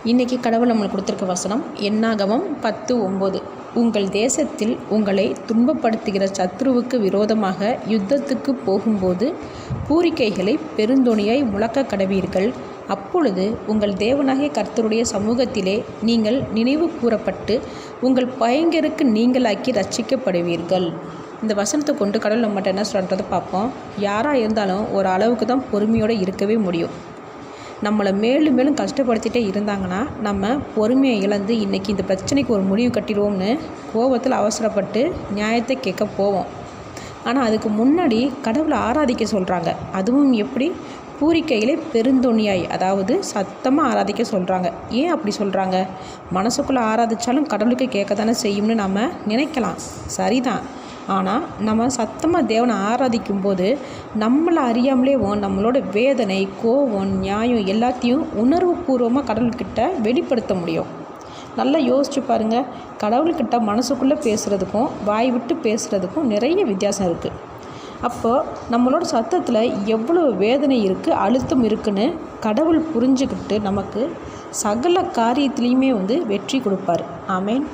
இன்றைக்கி கடவுள் நம்மளுக்கு கொடுத்துருக்க வசனம் என்னாகமம் 10:9. உங்கள் தேசத்தில் உங்களை துன்பப்படுத்துகிற சத்ருவுக்கு விரோதமாக யுத்தத்துக்கு போகும்போது பூரிக்கைகளை பெருந்தொனியாய் முழக்க கடவீர்கள். அப்பொழுது உங்கள் தேவனாகிய கர்த்தருடைய சமூகத்திலே நீங்கள் நினைவு கூறப்பட்டு உங்கள் பயங்கருக்கு நீங்களாக்கி ரட்சிக்கப்படுவீர்கள். இந்த வசனத்தை கொண்டு கடவுள் நம்மகிட்ட என்ன சொல்கிறத பார்ப்போம். யாராக இருந்தாலும் ஒரு அளவுக்கு தான் பொறுமையோடு இருக்கவே முடியும். நம்மளை மேலும் மேலும் கஷ்டப்படுத்திகிட்டே இருந்தாங்கன்னா நம்ம பொறுமையை இழந்து இன்றைக்கி இந்த பிரச்சனைக்கு ஒரு முடிவு கட்டிடுவோம்னு கோபத்தில் அவசரப்பட்டு நியாயத்தை கேட்க போவோம். ஆனால் அதுக்கு முன்னாடி கடவுளை ஆராதிக்க சொல்கிறாங்க. அதுவும் எப்படி? பூரிக்கையிலே பெருந்தொனியாய், அதாவது சத்தமாக ஆராதிக்க சொல்கிறாங்க. ஏன் அப்படி சொல்கிறாங்க? மனசுக்குள்ளே ஆராதித்தாலும் கடவுளுக்கு கேட்க தானே செய்யும்னு நம்ம நினைக்கலாம். சரிதான். ஆனால் நம்ம சத்தமாக தேவனை ஆராதிக்கும்போது நம்மளை அறியாமலே நம்மளோட வேதனை, கோபம், நியாயம் எல்லாத்தையும் உணர்வுபூர்வமாக கடவுள்கிட்ட வெளிப்படுத்த முடியும். நல்லா யோசிச்சு பாருங்கள். கடவுள்கிட்ட மனசுக்குள்ளே பேசுகிறதுக்கும் வாய் விட்டு பேசுகிறதுக்கும் நிறைய வித்தியாசம் இருக்குது. அப்போது நம்மளோட சத்தத்தில் எவ்வளோ வேதனை இருக்குது, அழுத்தம் இருக்குதுன்னு கடவுள் புரிஞ்சுக்கிட்டு நமக்கு சகல காரியத்துலேயுமே வெற்றி கொடுப்பார். ஆமேன்.